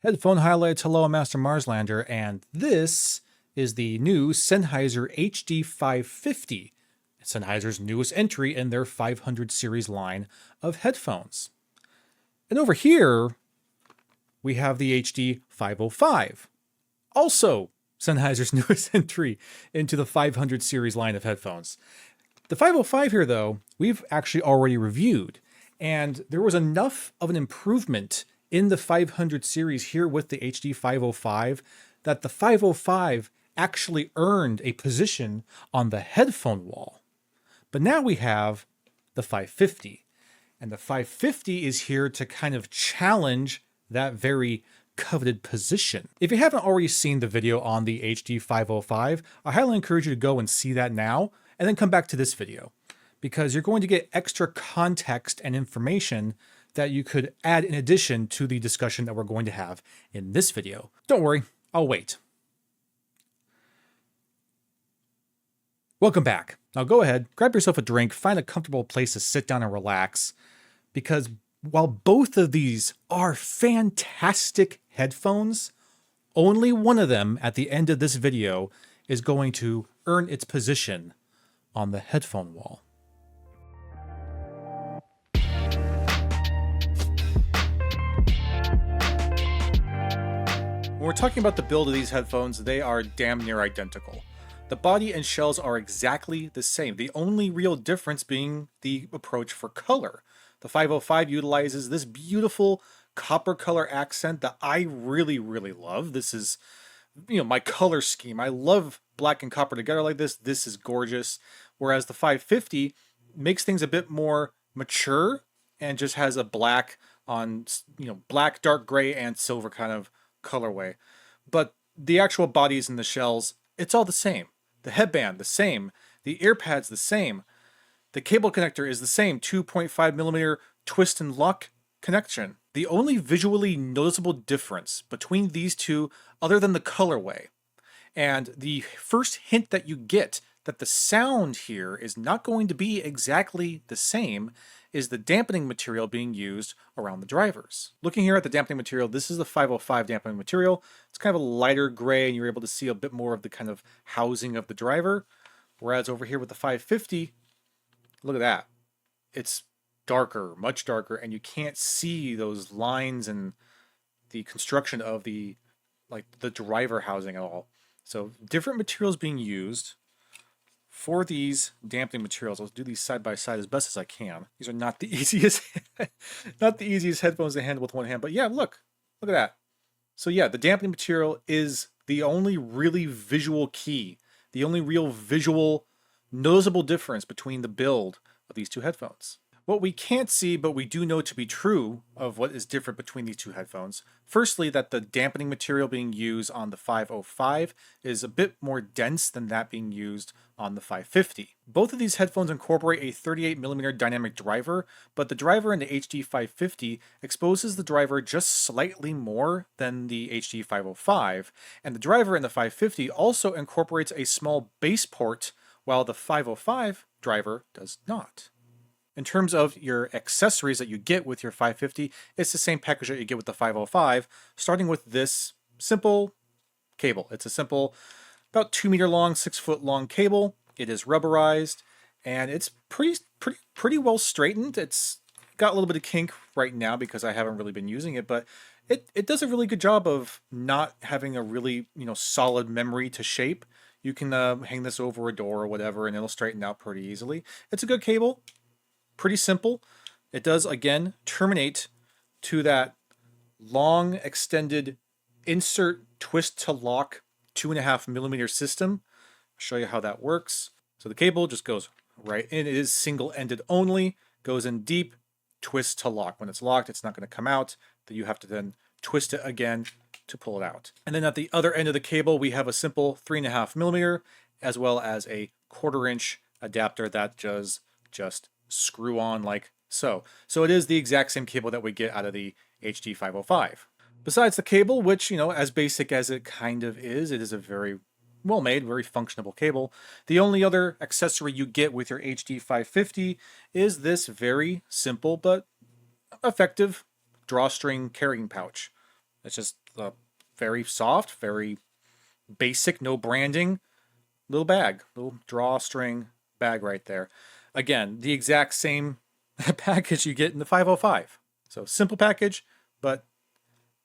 Headphone highlights. Hello, I'm Master Marslander, and this is the new Sennheiser HD550, Sennheiser's newest entry in their 500 series line of headphones. And over here, we have the HD505, also Sennheiser's newest entry into the 500 series line of headphones. The 505 here, though, we've actually already reviewed, and there was enough of an improvement in the 500 series here with the HD505 that the 505 actually earned a position on the headphone wall. But now we have the 550, and the 550 is here to kind of challenge that very coveted position. If you haven't already seen the video on the HD505, I highly encourage you to go and see that now, and then come back to this video, because you're going to get extra context and information that you could add in addition to the discussion that we're going to have in this video. Don't worry, I'll wait. Welcome back. Now go ahead, grab yourself a drink, find a comfortable place to sit down and relax, because while both of these are fantastic headphones, only one of them at the end of this video is going to earn its position on the headphone wall. When we're talking about the build of these headphones, they are damn near identical. The body and shells are exactly the same, the only real difference being the approach for color. The 505 utilizes this beautiful copper color accent that I really love. This is, my color scheme. I love black and copper together like this. This is gorgeous. Whereas the 550 makes things a bit more mature and just has a black on, black, dark gray, and silver kind of colorway. But the actual bodies and the shells, it's all the same. The headband, the same. The ear pads, the same. The cable connector is the same, 2.5mm twist and lock connection. The only visually noticeable difference between these two, other than the colorway, and the first hint that you get that the sound here is not going to be exactly the same, is the dampening material being used around the drivers. Looking here at the dampening material, this is the 505 dampening material. It's kind of a lighter gray, and you're able to see a bit more of the kind of housing of the driver. Whereas over here with the 550, look at that. It's darker, much darker, and you can't see those lines and the construction of the driver housing at all. So different materials being used for these dampening materials. I'll do these side by side as best as I can. These are not the easiest, not the easiest headphones to handle with one hand, but yeah, look at that. So yeah, the dampening material is the only really visual key, the only real visual noticeable difference between the build of these two headphones. What we can't see, but we do know to be true of what is different between these two headphones. Firstly, that the dampening material being used on the 505 is a bit more dense than that being used on the 550. Both of these headphones incorporate a 38mm dynamic driver, but the driver in the HD550 exposes the driver just slightly more than the HD505, and the driver in the 550 also incorporates a small bass port, while the 505 driver does not. In terms of your accessories that you get with your 550, it's the same package that you get with the 505, starting with this simple cable. It's a simple, about 2 meter long, 6 foot long cable. It is rubberized, and it's pretty well straightened. It's got a little bit of kink right now because I haven't really been using it, but it does a really good job of not having a really solid memory to shape. You can hang this over a door or whatever, and it'll straighten out pretty easily. It's a good cable. Pretty simple. It does, again, terminate to that long extended insert twist to lock 2.5mm system. I'll show you how that works. So the cable just goes right in. It is single-ended only, goes in deep, twist to lock. When it's locked, it's not going to come out. You have to then twist it again to pull it out. And then at the other end of the cable, we have a simple 3.5mm as well as a 1/4-inch adapter that does just screw on like so. So it is the exact same cable that we get out of the HD505. Besides the cable, which, as basic as it kind of is, it is a very well-made, very functionable cable. The only other accessory you get with your HD550 is this very simple but effective drawstring carrying pouch. It's just very soft, very basic, no branding, little bag, little drawstring bag right there. Again, the exact same package you get in the 505. So simple package, but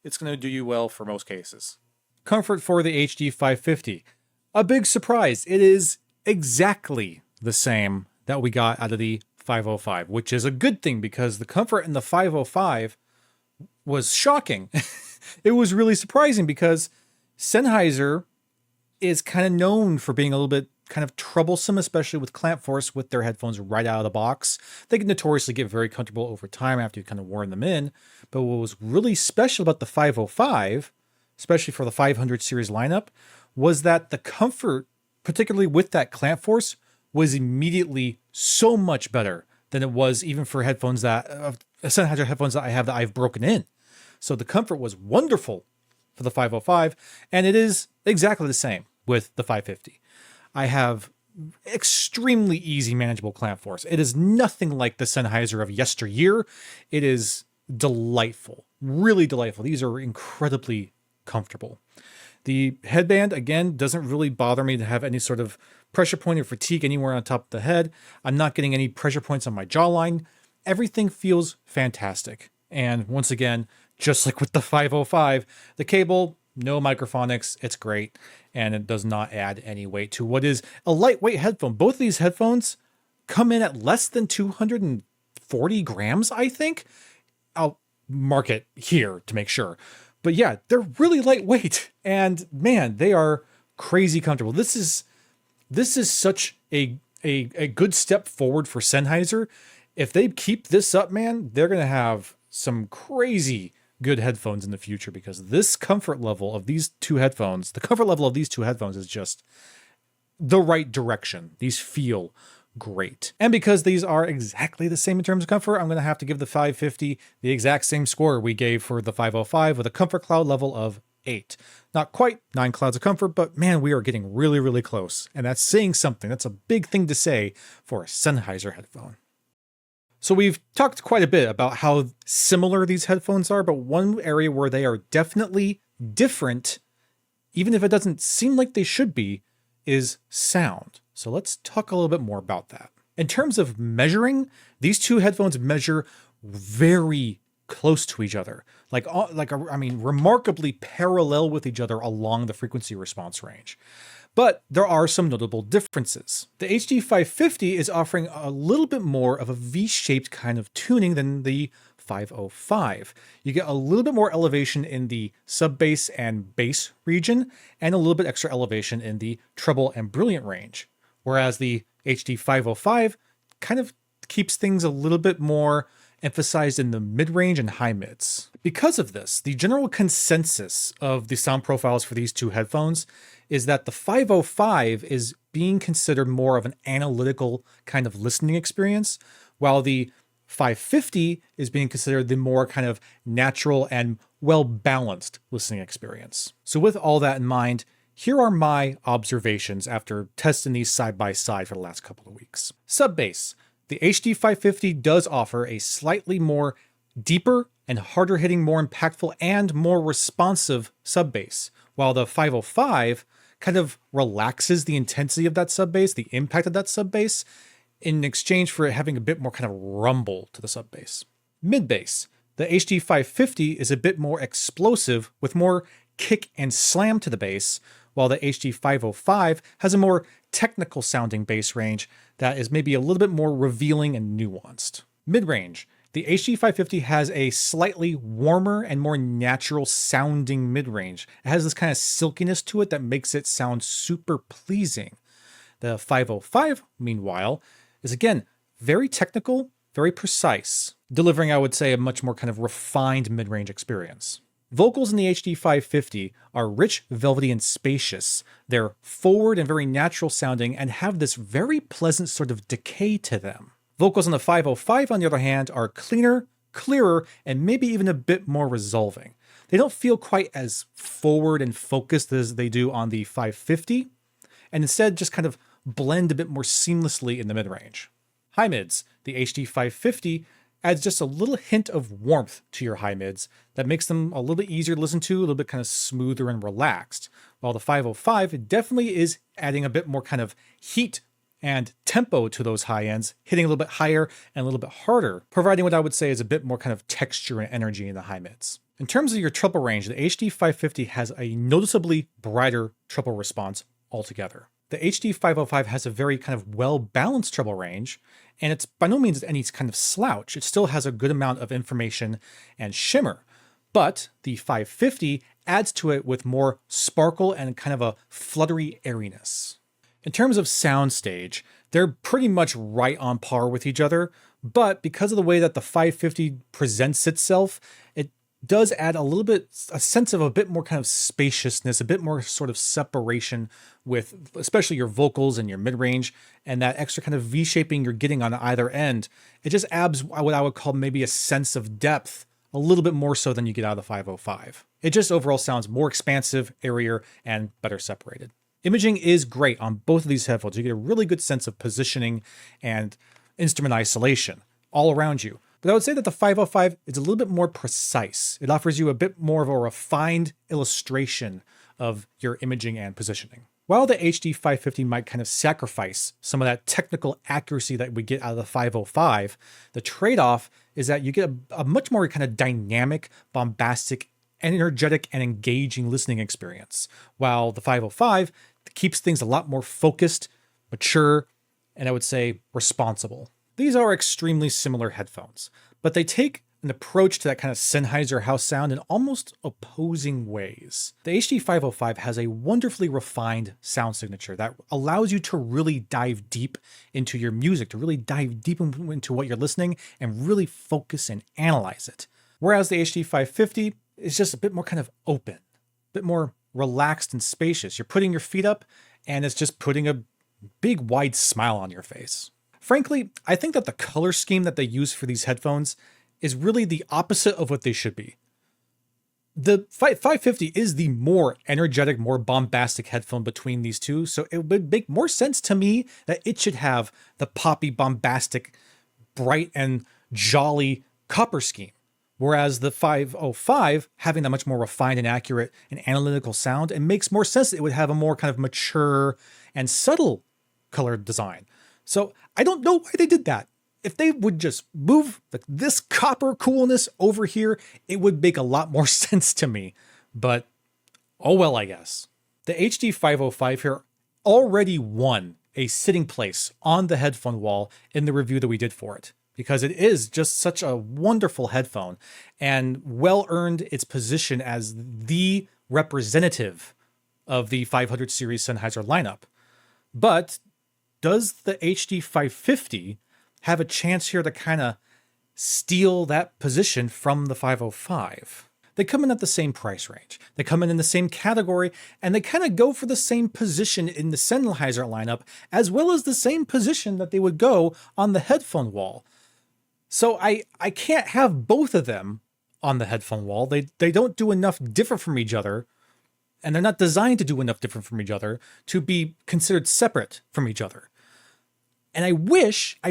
it's going to do you well for most cases. Comfort for the HD550. A big surprise. It is exactly the same that we got out of the 505, which is a good thing because the comfort in the 505 was shocking. It was really surprising because Sennheiser is kind of known for being a little bit kind of troublesome, especially with clamp force with their headphones right out of the box. They can notoriously get very comfortable over time after you kind of worn them in. But what was really special about the 505, especially for the 500 series lineup, was that the comfort, particularly with that clamp force, was immediately so much better than it was even for headphones that Sennheiser headphones that I have that I've broken in. So the comfort was wonderful for the 505, and it is exactly the same with the 550. I have extremely easy manageable clamp force. It is nothing like the Sennheiser of yesteryear. It is delightful, really delightful. These are incredibly comfortable. The headband, again, doesn't really bother me to have any sort of pressure point or fatigue anywhere on top of the head. I'm not getting any pressure points on my jawline. Everything feels fantastic. And once again, just like with the 505, the cable, no microphonics, it's great. And it does not add any weight to what is a lightweight headphone. Both of these headphones come in at less than 240 grams, I think. I'll mark it here to make sure. But yeah, they're really lightweight. And man, they are crazy comfortable. This is such a good step forward for Sennheiser. If they keep this up, man, they're going to have some crazy good headphones in the future because this comfort level of these two headphones, the comfort level of these two headphones is just the right direction. These feel great. And because these are exactly the same in terms of comfort, I'm going to have to give the 550 the exact same score we gave for the 505 with a comfort cloud level of 8. Not quite 9 clouds of comfort, but man, we are getting really, really close. And that's saying something. That's a big thing to say for a Sennheiser headphone. So we've talked quite a bit about how similar these headphones are, but one area where they are definitely different, even if it doesn't seem like they should be, is sound. So let's talk a little bit more about that. In terms of measuring, these two headphones measure very close to each other, remarkably parallel with each other along the frequency response range. But there are some notable differences. The HD550 is offering a little bit more of a V-shaped kind of tuning than the 505. You get a little bit more elevation in the sub-bass and bass region, and a little bit extra elevation in the treble and brilliant range. Whereas the HD505 kind of keeps things a little bit more emphasized in the mid-range and high mids. Because of this, the general consensus of the sound profiles for these two headphones is that the 505 is being considered more of an analytical kind of listening experience, while the 550 is being considered the more kind of natural and well-balanced listening experience. So with all that in mind, here are my observations after testing these side by side for the last couple of weeks. Sub-bass. The HD550 does offer a slightly more deeper and harder hitting, more impactful and more responsive sub-bass, while the 505 kind of relaxes the intensity of that sub-bass, the impact of that sub-bass, in exchange for it having a bit more kind of rumble to the sub-bass. Mid-bass. The HD550 is a bit more explosive with more kick and slam to the bass, while the HD505 has a more technical sounding bass range that is maybe a little bit more revealing and nuanced. Mid-range. The HD550 has a slightly warmer and more natural sounding mid-range. It has this kind of silkiness to it that makes it sound super pleasing. The 505, meanwhile, is again very technical, very precise, delivering, I would say, a much more kind of refined mid-range experience. Vocals in the HD550 are rich, velvety, and spacious. They're forward and very natural sounding and have this very pleasant sort of decay to them. Vocals on the 505, on the other hand, are cleaner, clearer, and maybe even a bit more resolving. They don't feel quite as forward and focused as they do on the 550, and instead just kind of blend a bit more seamlessly in the mid-range. High mids. The HD550 adds just a little hint of warmth to your high mids that makes them a little bit easier to listen to, a little bit kind of smoother and relaxed. While the 505 definitely is adding a bit more kind of heat and tempo to those high ends, hitting a little bit higher and a little bit harder, providing what I would say is a bit more kind of texture and energy in the high mids. In terms of your treble range, the HD550 has a noticeably brighter treble response altogether. The HD505 has a very kind of well-balanced treble range, and it's by no means any kind of slouch. It still has a good amount of information and shimmer, but the 550 adds to it with more sparkle and kind of a fluttery airiness. In terms of soundstage, they're pretty much right on par with each other, but because of the way that the 550 presents itself, it does add a little bit, a sense of a bit more kind of spaciousness, a bit more sort of separation with especially your vocals and your mid-range, and that extra kind of V-shaping you're getting on either end. It just adds what I would call maybe a sense of depth, a little bit more so than you get out of the 505. It just overall sounds more expansive, airier, and better separated. Imaging is great on both of these headphones. You get a really good sense of positioning and instrument isolation all around you. But I would say that the 505 is a little bit more precise. It offers you a bit more of a refined illustration of your imaging and positioning. While the HD550 might kind of sacrifice some of that technical accuracy that we get out of the 505, the trade-off is that you get a much more kind of dynamic, bombastic, energetic, and engaging listening experience, while the 505 keeps things a lot more focused, mature, and I would say responsible. These are extremely similar headphones, but they take an approach to that kind of Sennheiser house sound in almost opposing ways. The HD505 has a wonderfully refined sound signature that allows you to really dive deep into your music, to really dive deep into what you're listening and really focus and analyze it. Whereas the HD550 is just a bit more kind of open, a bit more relaxed and spacious. You're putting your feet up and it's just putting a big wide smile on your face. Frankly, I think that the color scheme that they use for these headphones is really the opposite of what they should be. The 550 is the more energetic, more bombastic headphone between these two, so it would make more sense to me that it should have the poppy, bombastic, bright, and jolly copper scheme. Whereas the 505, having that much more refined and accurate and analytical sound, it makes more sense that it would have a more kind of mature and subtle color design. So I don't know why they did that. If they would just move this copper coolness over here, it would make a lot more sense to me. But oh well, I guess. The HD505 here already won a sitting place on the headphone wall in the review that we did for it, because it is just such a wonderful headphone and well earned its position as the representative of the 500 series Sennheiser lineup. But does the HD550 have a chance here to kind of steal that position from the 505? They come in at the same price range. They come in the same category, and they kind of go for the same position in the Sennheiser lineup, as well as the same position that they would go on the headphone wall. So I can't have both of them on the headphone wall. They don't do enough different from each other, and they're not designed to do enough different from each other to be considered separate from each other. And I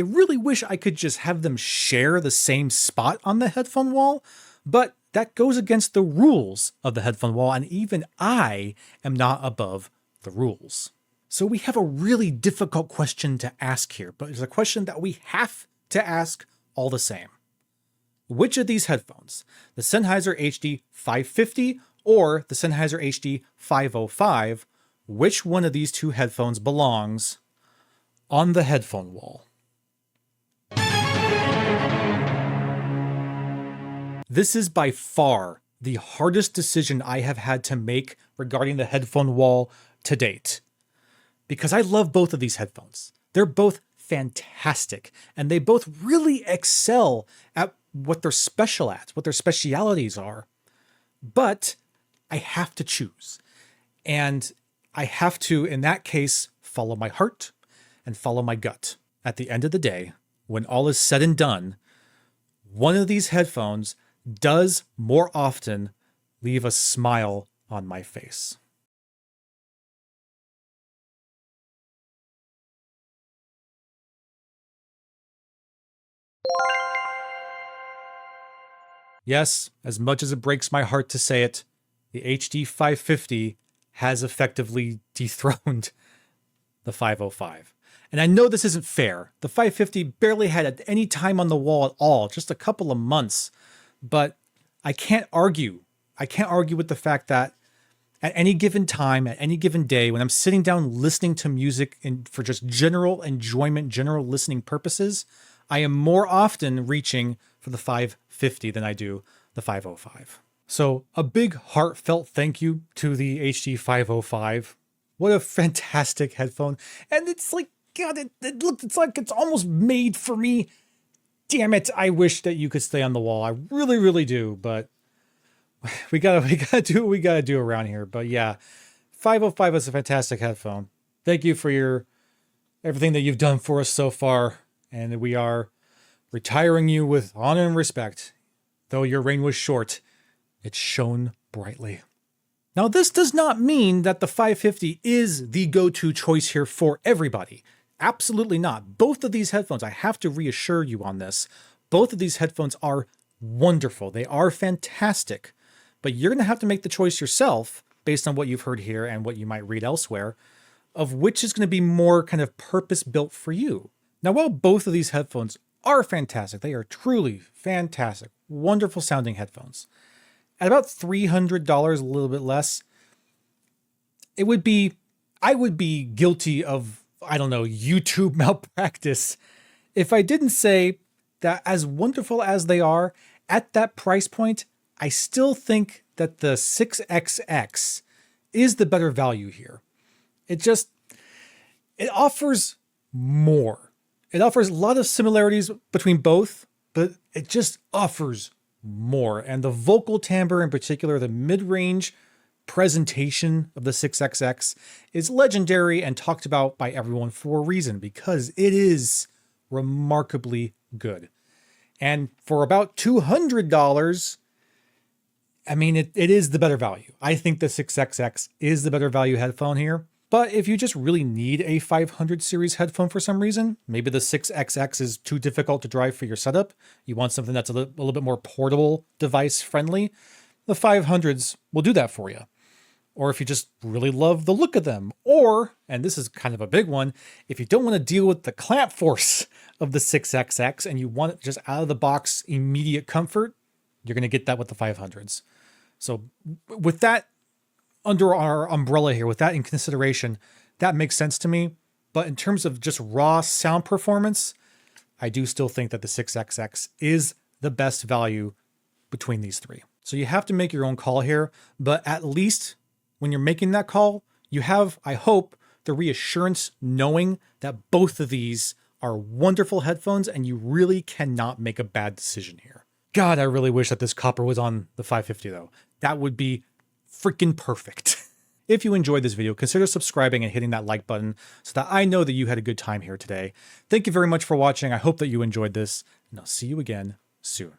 really wish I could just have them share the same spot on the headphone wall, but that goes against the rules of the headphone wall, and even I am not above the rules. So we have a really difficult question to ask here, but it's a question that we have to ask all the same. Which of these headphones, the Sennheiser HD550 or the Sennheiser HD505, which one of these two headphones belongs on the headphone wall? This is by far the hardest decision I have had to make regarding the headphone wall to date, because I love both of these headphones. They're both fantastic, and they both really excel at what they're special at, what their specialities are. But I have to choose, and I have to, in that case, follow my heart and follow my gut. At the end of the day, when all is said and done, one of these headphones does more often leave a smile on my face. Yes, as much as it breaks my heart to say it, the HD550 has effectively dethroned the 505. And I know this isn't fair. The 550 barely had any time on the wall at all, just a couple of months. But I can't argue. I can't argue with the fact that at any given time, at any given day, when I'm sitting down listening to music and for just general enjoyment, general listening purposes, I am more often reaching for the 550 than I do the 505. So a big heartfelt thank you to the HD505. What a fantastic headphone. And it's like, God, it's like it's almost made for me. Damn it, I wish that you could stay on the wall. I really, really do, but we gotta do what we gotta do around here. But yeah, 505 is a fantastic headphone. Thank you for everything that you've done for us so far. And we are retiring you with honor and respect. Though your reign was short, it shone brightly. Now, this does not mean that the 550 is the go-to choice here for everybody. Absolutely not. Both of these headphones, I have to reassure you on this, both of these headphones are wonderful. They are fantastic. But you're going to have to make the choice yourself, based on what you've heard here and what you might read elsewhere, of which is going to be more kind of purpose-built for you. Now, while both of these headphones are fantastic, they are truly fantastic, wonderful sounding headphones. At about $300, a little bit less, I would be guilty of, I don't know, YouTube malpractice if I didn't say that as wonderful as they are, at that price point, I still think that the 6XX is the better value here. It offers more. It offers a lot of similarities between both, but it just offers more. And the vocal timbre in particular, the mid-range presentation of the 6XX is legendary and talked about by everyone for a reason, because it is remarkably good. And for about $200, I mean, it is the better value. I think the 6XX is the better value headphone here. But if you just really need a 500 series headphone for some reason, maybe the 6XX is too difficult to drive for your setup, you want something that's a little bit more portable, device friendly, the 500s will do that for you. Or if you just really love the look of them, or, and this is kind of a big one, if you don't want to deal with the clamp force of the 6XX and you want it just out of the box immediate comfort, you're going to get that with the 500s. So with that under our umbrella here, with that in consideration, that makes sense to me. But in terms of just raw sound performance, I do still think that the 6XX is the best value between these three. So you have to make your own call here, but at least when you're making that call, you have, I hope, the reassurance knowing that both of these are wonderful headphones and you really cannot make a bad decision here. God, I really wish that this copper was on the 550 though. That would be freaking perfect. If you enjoyed this video, consider subscribing and hitting that like button so that I know that you had a good time here today. Thank you very much for watching. I hope that you enjoyed this, and I'll see you again soon.